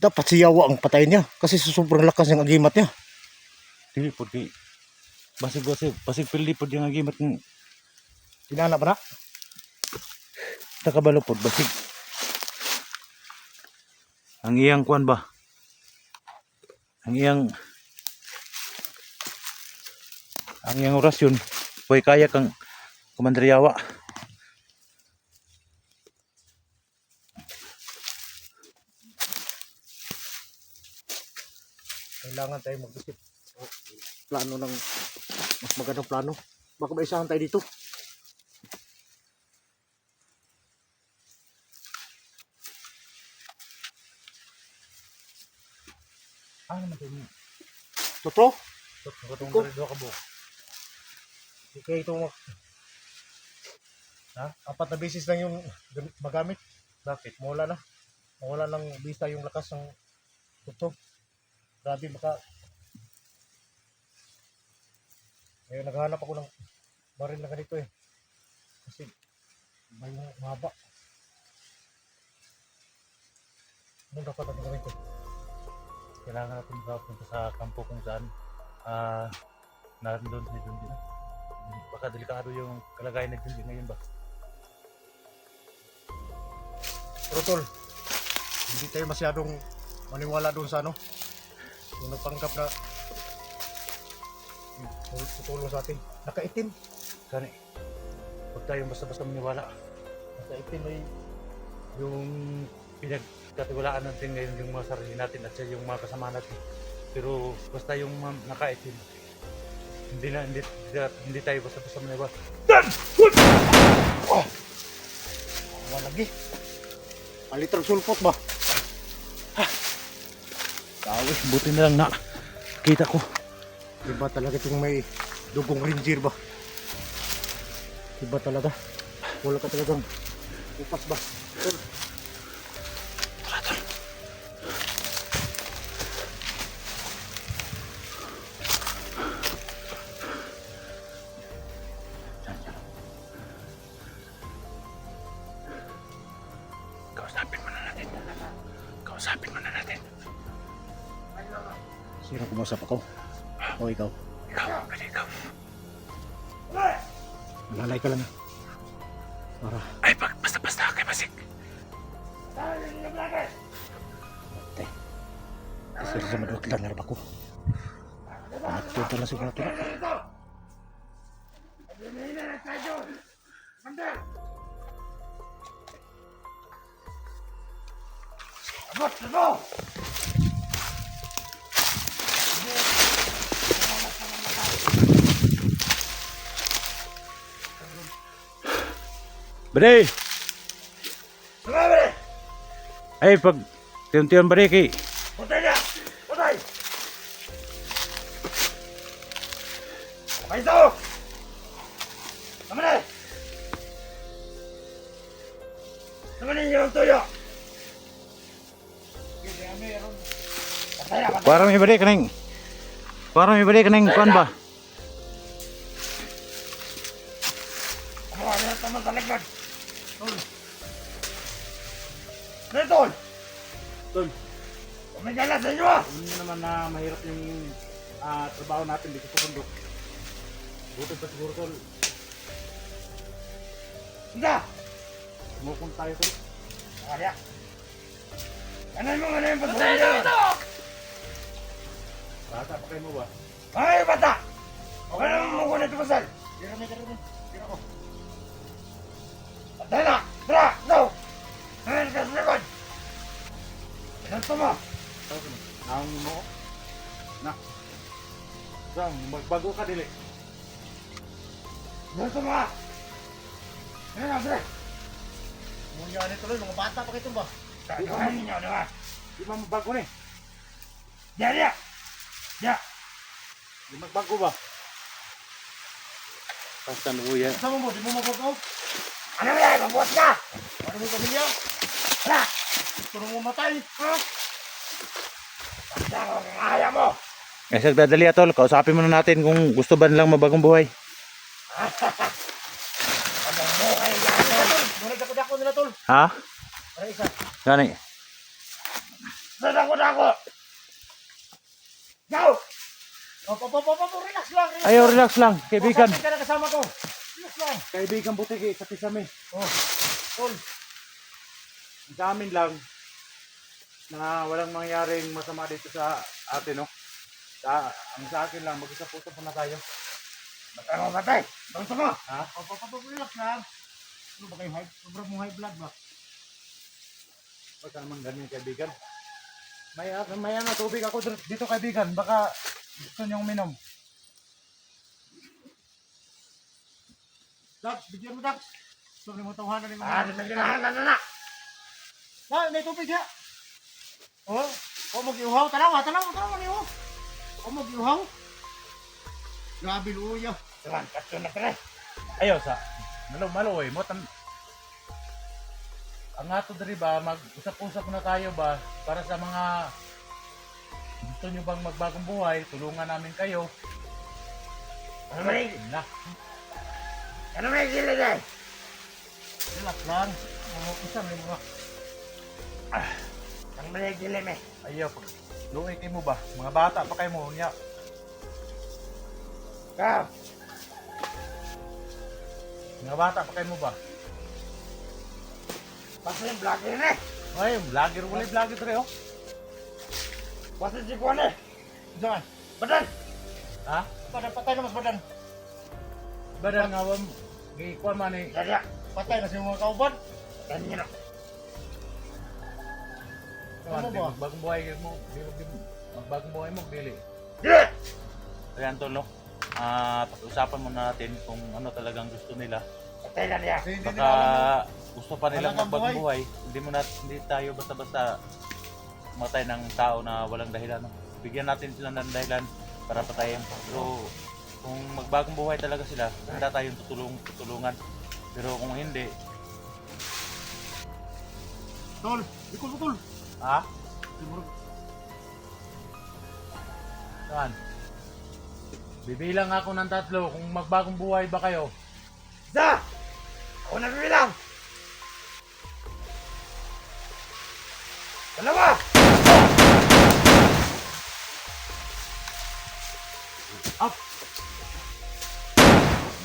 Dapat si Yawa ang patayin niya kasi sa sobrang lakas ng agimat niya. Dili po kay basig pili po yung agimat ng Inana ba na? takabalo po basig. Ang iyang kuan ba? Ang iyang orasyon boy kaya kang Commander Yawa. Kailangan tayo mag-isip. Plano ng mas magandang plano. Baka maisahan tayo dito. Ano naman tayo? Totoo? Katong Iko? dalawa ka bo. Kaya ito apat na beses lang yung magamit. Bakit? Mawala ng bisa yung lakas ng tuto. Grabe baka. Ngayon naghahanap ako ng baril na ganito eh. Kasi may mahaba. Ano dapat natin gawin ko? Kailangan natin punta sa kampo kung saan naroon doon si Junji. Baka delikado yung kalagayan ni Junji ngayon ba? Pero tol, hindi tayo masyadong maniwala doon sa yung nagpanggap na tutulong sa atin. Nakaitim. Kani, huwag tayong basta-basta maniwala. Nakaitim ay Yung pinagkatiwalaan natin ngayon yung mga sarili natin at yung mga kasama natin. Pero basta yung nakaitim, hindi tayo basta-basta maniwala. wala lagi. Palitrang sulpot ba? Tawis, buti na lang na kita ko. Iba talaga itong may dugong ranger ba? Iba talaga. Wala ka talagang upas ba? Tol. Kausapin mo na natin. Sino kumasap ako? O ikaw? Ikaw. Malalay ka lang. Para. Ay, basta-basta kay Basik. Tay. Kasi sa madawag lang narap ako. Nagtunta lang siguro ito na. Bade! Ay, pag tiyon-tiyon bade kay Putay na! Putay! Ay ito! Tama na! Tama na yung tuyo! parang may bade kaning kuan ba? Ano na tama sa likod? Tol! Ano tol? Tol, Umigala sa inyo ah! ano naman na mahirap yung trabaho natin dito sa bundok. Buti pa siguro tol. Hindi! Sumukong tayo tol. Kaya! Ano yung pagbuhay niya? Bata pa kayo mo ba? Ay, bata! Okay naman mo ko na ito pasal. Tira ko. Dala! Dala! No! Ngayon ka sa likod! Ganto mo! Naong mo na. Sang, magbago ka dili. Ganto mo ka! Ngayon na, sir! Munyo ano tuloy, mga bata pa kayo ba? Kaya ninyo, di ba? Di ba magbago ni? Diya, diya! Diya! Di magbago ba? Pasan mo yan. Sama mo, di mo mabagaw? Ano yan? Mabuhat ka! Ano mo pamilya? Hala! Gusto mo matay, ha? Tanda ko ang kaya mo! Eh, sagdadali atol, kausapin muna natin kung gusto ba nilang mabagong buhay. Anong buhay yan, tol? Ngunit ako nila, tol. Ha? Ano isa? Gani. Dako! Go! Relax lang, relax. Ayaw, relax lang, kaibigan. Ka na kasama ko. Relax lang. Kaibigan butiki, sa pisami. Oh, tol. Sa amin lang na walang mangyaring masama dito sa atin, no? Ang sa akin lang, mag-isa puso pa na tayo. Ano ba tayo? Bangsa mo. Ha? Relax lang. Ano ba kayo? Sobrang mo high blood ba? Huwag ka naman ganyan, kaibigan. May ano, tubig ako dito, kaibigan. Baka gusto niyong minom. Dax, bigyan mo Dax. Gusto mo tawanan ni mga. Nagdinahanan na. May tubig ya. Oh, mag-iuhaw. Tanaw niyo. Mag-iuhaw. Grabe luya. Tuhan, kato na pre. Ayaw sa malo-malo mo ang ato diri ba mag-usap-usap na tayo ba para sa mga gusto nyo bang magbagong buhay, tulungan namin kayo. Ano may? Na. Ano may gilid eh? Relax lang. Isa may mga. Ang may gilid eh. Ayaw pag luwi kayo mo ba? Mga bata pa kayo mo niya. Kau. Mga bata pa kayo mo ba? Basta yung vlogger na eh. Ay, vlogger wala vlogger dre oh. Basta si Kuan eh. Diyan. Badan. Ha? Patay na mas badan. Badan nga wam gikuan man ni. Dada. Patay na sa mga kauban. Ganyan o. Ano ba? Magbagong buhay mo, magbagong buhay mo dili. Gilid! Ayan tol, no? Pag-usapan muna natin kung ano talagang gusto nila. Patay na niya. Baka gusto pa nilang Talagang magbagong buhay. Hindi tayo basta-basta matay ng tao na walang dahilan. No? Bigyan natin sila ng dahilan para patayin. So, kung magbagong buhay talaga sila, handa tayong tutulungan. Pero kung hindi, Tol, ikul. ha? Saan? Bibilang ako ng 3 kung magbagong buhay ba kayo. Isa! Ako na bilang! Dalawa!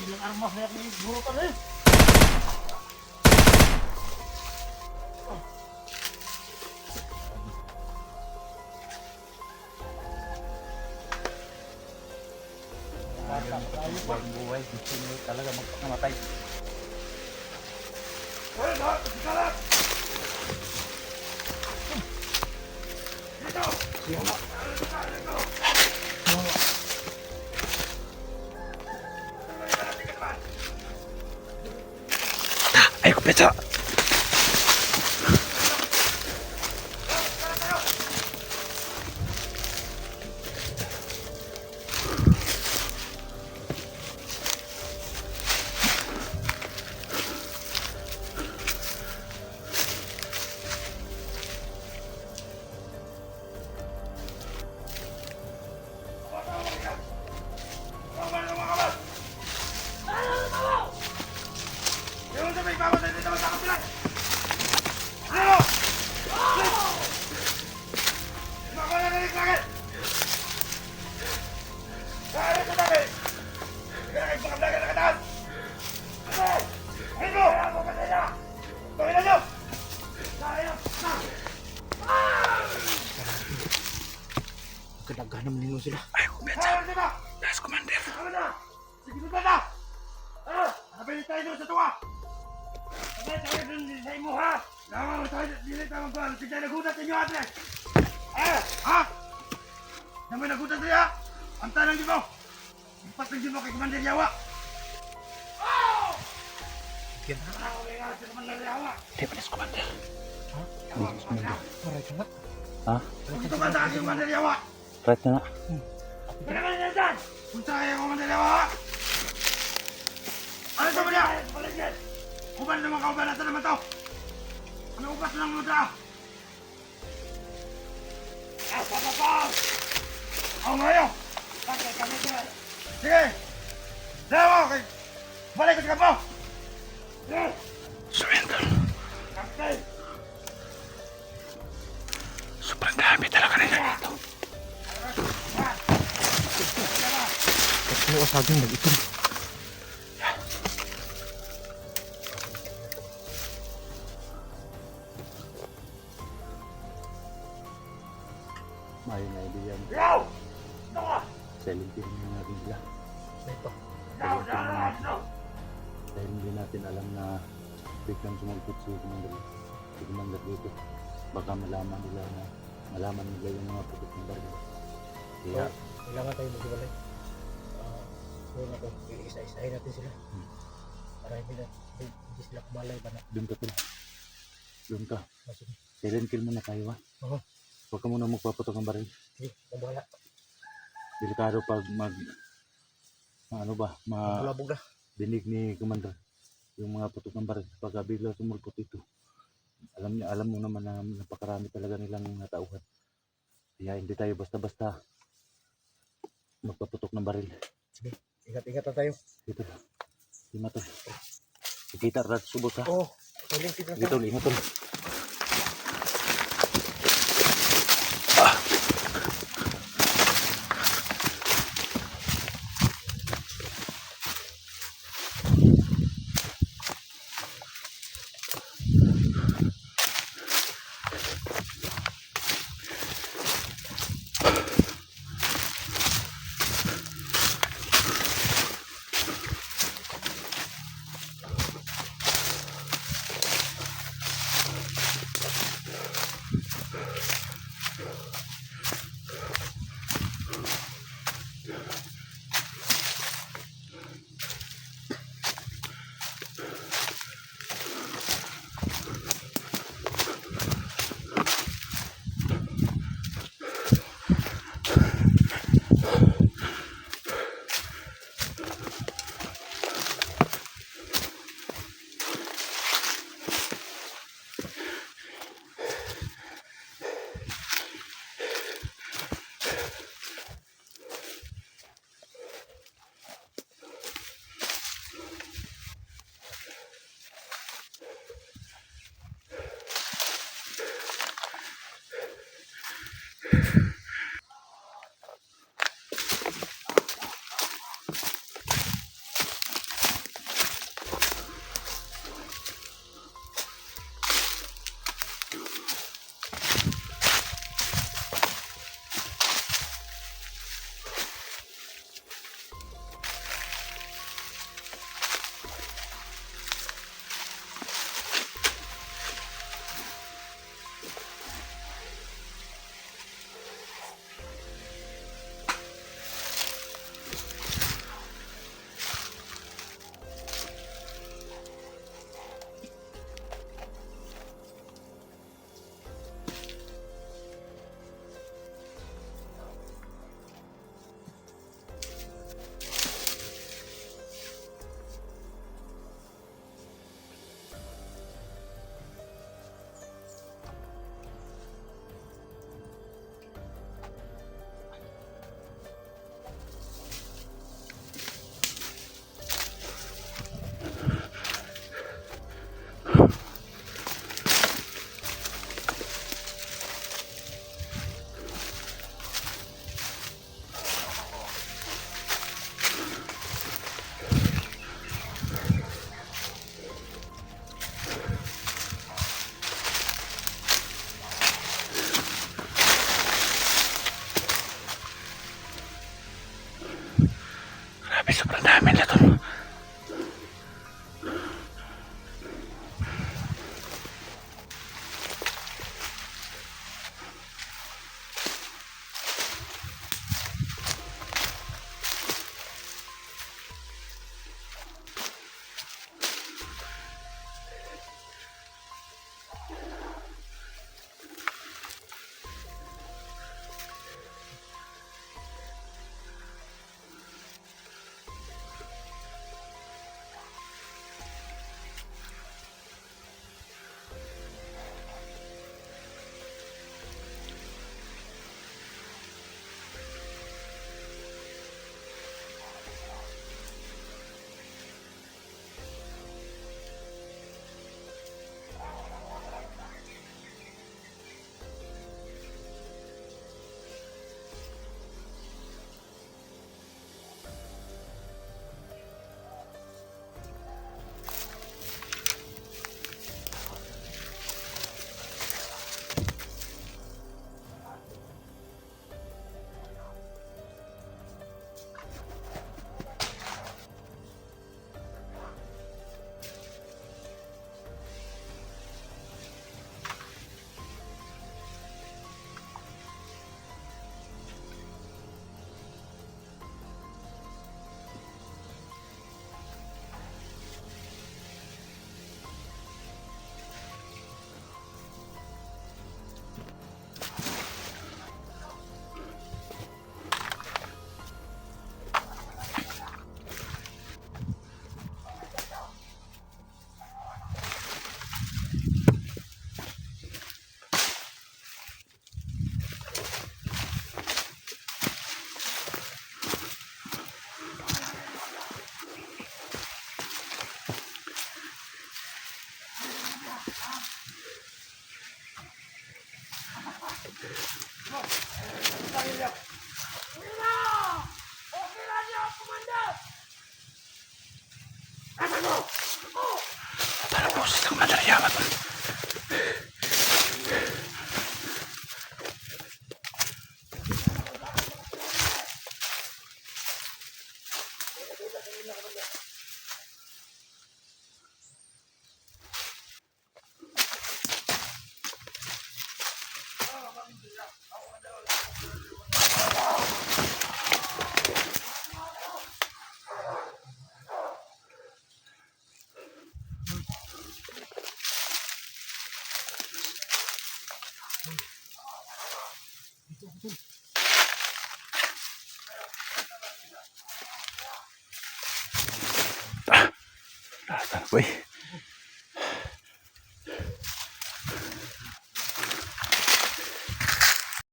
Ilang armas na yung burutan eh. Magbagong buhay, gusto nyo talaga magpakamatay. Hoy, no! Kalat! Dito! Ay, kupeta! Yung sa may pamatay dito sa kapilan! Ano? Baka na nalik langit! Kaya sa dami! Kaya kayo mga vlogger na kataan! Ano? Ayun mo! Kaya mo patay na! Pakilan nyo! Kaya na! Kadaghan naman ninyo sila. Kaya na! Last commander. Ano na? Sige na na! Ano? Nabilis tayo doon sa tuwa! Sabay tayo doon sa imo ha! Naman tayo dili tayo magpapalala. Sige nagutat ninyo ate! Ha? Naman nagutat niya! Ang tanang di mo! Ipatagin mo kay Commander Yawa! Yan. Ako kay si Commander Yawa! Lebanon commander. Maray ka nga. Ha? Gusto ka sa akin Commander Yawa! Right na nga. Pinakalan niya dyan! Punta kayo Commander Yawa! Ano sa mga? Uban naman kauban natin naman to! Ano ubas lang mo ito? Papapaw! Ako ngayon! Sige! Dawa! Balik ko sa kampo! Sige! Surrender. Kapitay! Surrender. saging nag-itom. May na idea. Ikaw! Ito ka! Selling team na natin sila. Ito. Ikaw! Ikaw! Ikaw! Dahil hindi natin alam na biglang sumulpot si Commander dito. Baka malaman nila yung mga putok ng baril. Kaya, Kailangan tayo maghiwalay. Kung ako, isa-isahin natin sila. Para hindi sila kumalay ba na. doon ka tol. Doon ka. Sige, Silent kill muna tayo ha. Oo. Huwag ka muna magpaputok ng baril. sige, mabahala. Delikado pag Bulabog na. dinig ni Commander yung mga putok ng baril. Pag bigla sumulpot ito, alam mo naman na napakarami talaga nilang natauhan. Kaya hindi tayo basta-basta magpaputok ng baril. Sige, ingat-ingat na tayo. Dito. Lima tol. Kita rat subot ha. Oo, tuling kita Dito, ingat tol. Uy.